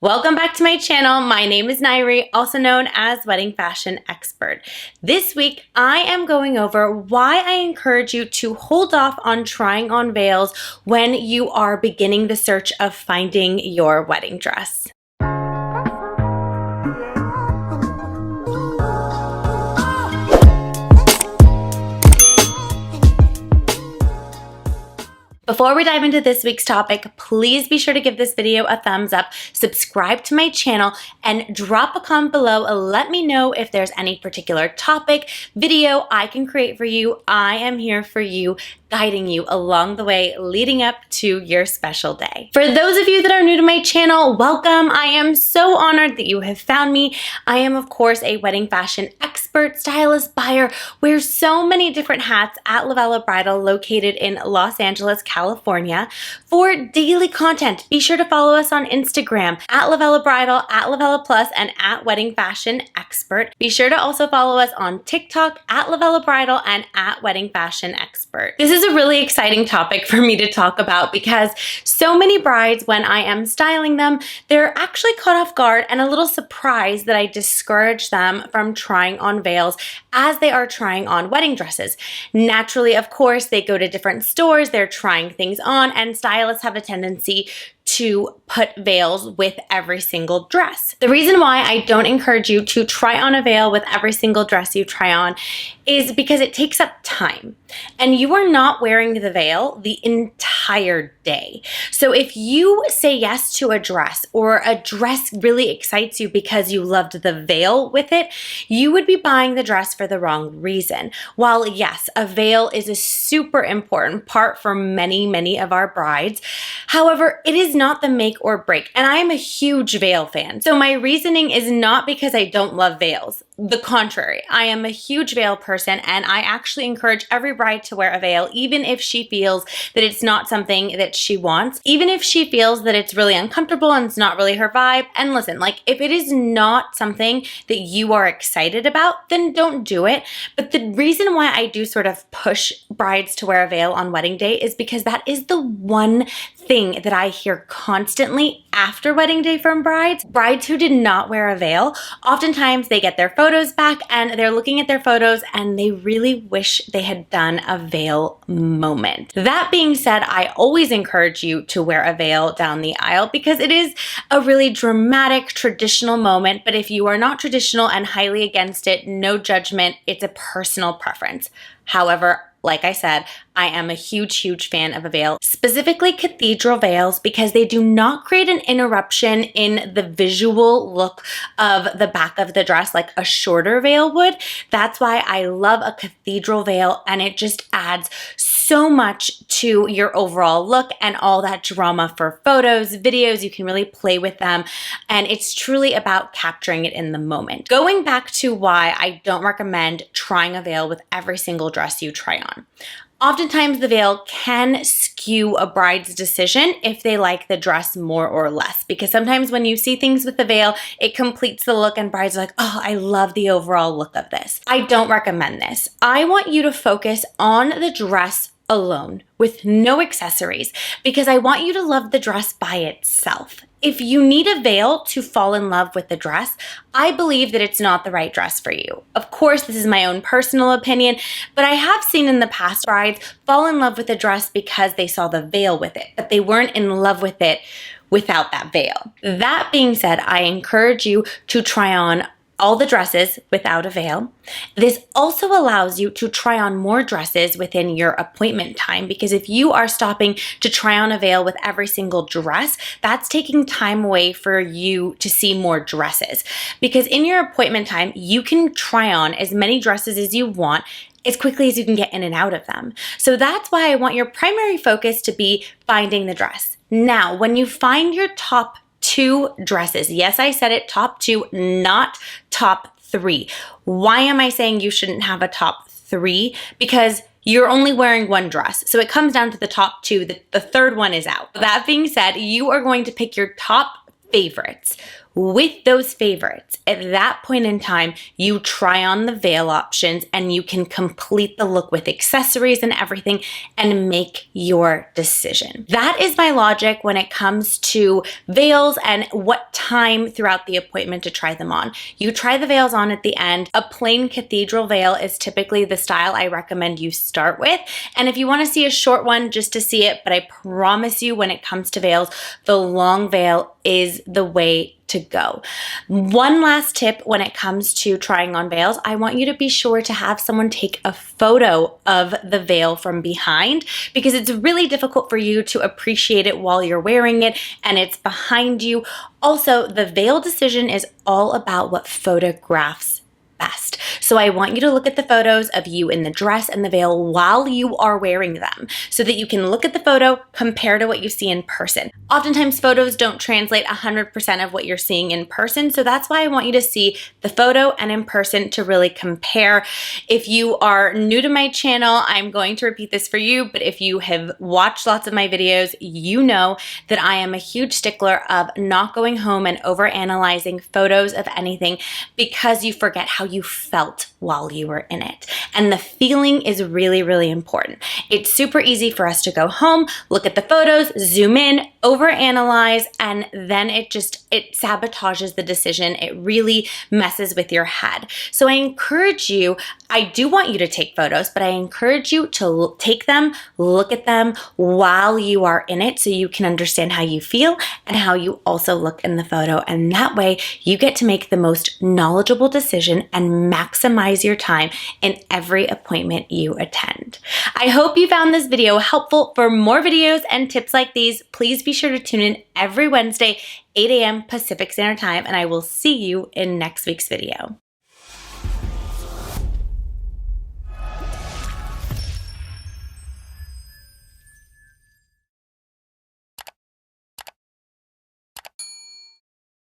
Welcome back to my channel. My name is Nayri, also known as Wedding Fashion Expert. This week, I am going over why I encourage you to hold off on trying on veils when you are beginning the search of finding your wedding dress. Before we dive into this week's topic, please be sure to give this video a thumbs up, subscribe to my channel, and drop a comment below. Let me know if there's any particular topic, video I can create for you. I am here for you, guiding you along the way leading up to your special day. For those of you that are new to my channel, welcome. I am so honored that you have found me. I am, of course, a wedding fashion expert, stylist, buyer, wears so many different hats at LOVELLA Bridal, located in Los Angeles, California. For daily content, be sure to follow us on Instagram at LOVELLA Bridal, at LOVELLA Plus, and at Wedding Fashion Expert. Be sure to also follow us on TikTok at LOVELLA Bridal and at Wedding Fashion Expert. This is a really exciting topic for me to talk about because so many brides, when I am styling them, they're actually caught off guard and a little surprised that I discourage them from trying on veils as they are trying on wedding dresses. Naturally, of course, they go to different stores, they're trying things on, and stylists have a tendency to put veils with every single dress. The reason why I don't encourage you to try on a veil with every single dress you try on is because it takes up time and you are not wearing the veil the entire day. So if you say yes to a dress, or a dress really excites you because you loved the veil with it, you would be buying the dress for the wrong reason. While yes, a veil is a super important part for many of our brides, however, it is not the make or break. And I am a huge veil fan. So my reasoning is not because I don't love veils. The contrary, I am a huge veil person, and I actually encourage every bride to wear a veil, even if she feels that it's not something that she wants, even if she feels that it's really uncomfortable and it's not really her vibe. And listen, like, if it is not something that you are excited about, then don't do it. But the reason why I do sort of push brides to wear a veil on wedding day is because that is the one thing that I hear constantly after wedding day from brides. Brides who did not wear a veil, oftentimes they get their photos back and they're looking at their photos and they really wish they had done a veil moment. That being said, I always encourage you to wear a veil down the aisle because it is a really dramatic, traditional moment. But if you are not traditional and highly against it, no judgment, it's a personal preference. However, like I said, I am a huge fan of a veil, specifically cathedral veils, because they do not create an interruption in the visual look of the back of the dress like a shorter veil would. That's why I love a cathedral veil, and it just adds so much to your overall look and all that drama for photos, videos. You can really play with them, and it's truly about capturing it in the moment. Going back to why I don't recommend trying a veil with every single dress you try on. Oftentimes the veil can skew a bride's decision if they like the dress more or less, because sometimes when you see things with the veil, it completes the look and brides are like, oh, I love the overall look of this. I don't recommend this. I want you to focus on the dress alone with no accessories, because I want you to love the dress by itself. If you need a veil to fall in love with the dress, I believe that it's not the right dress for you. Of course, this is my own personal opinion, but I have seen in the past brides fall in love with a dress because they saw the veil with it, but they weren't in love with it without that veil. That being said, I encourage you to try on all the dresses without a veil. This also allows you to try on more dresses within your appointment time, because if you are stopping to try on a veil with every single dress, that's taking time away for you to see more dresses. Because in your appointment time, you can try on as many dresses as you want as quickly as you can get in and out of them. So that's why I want your primary focus to be finding the dress. Now, when you find your top 2 dresses. Yes, I said it, top 2, not top 3. Why am I saying you shouldn't have a top 3? Because you're only wearing one dress. So it comes down to the top 2. The third one is out. That being said, you are going to pick your top favorites. with those favorites, at that point in time, you try on the veil options and you can complete the look with accessories and everything and make your decision. That is my logic when it comes to veils and what time throughout the appointment to try them on. You try the veils on at the end. A plain cathedral veil is typically the style I recommend you start with. And if you want to see a short one just to see it, but I promise you when it comes to veils, the long veil is the way to go. One last tip when it comes to trying on veils, I want you to be sure to have someone take a photo of the veil from behind, because it's really difficult for you to appreciate it while you're wearing it and it's behind you. Also, the veil decision is all about what photographs best. So I want you to look at the photos of you in the dress and the veil while you are wearing them so that you can look at the photo, compare to what you see in person. Oftentimes photos don't translate 100% of what you're seeing in person, so that's why I want you to see the photo and in person to really compare. If you are new to my channel, I'm going to repeat this for you, but if you have watched lots of my videos, you know that I am a huge stickler of not going home and overanalyzing photos of anything because you forget how you felt while you were in it. And the feeling is really, really important. It's super easy for us to go home, look at the photos, zoom in, overanalyze, and then it sabotages the decision. It really messes with your head. So I encourage you, I do want you to take photos, but I encourage you to take them, look at them while you are in it so you can understand how you feel and how you also look in the photo. And that way you get to make the most knowledgeable decision and maximize your time in every appointment you attend. I hope you found this video helpful. For more videos and tips like these, please be sure to tune in every Wednesday, 8 a.m. Pacific Standard Time, and I will see you in next week's video.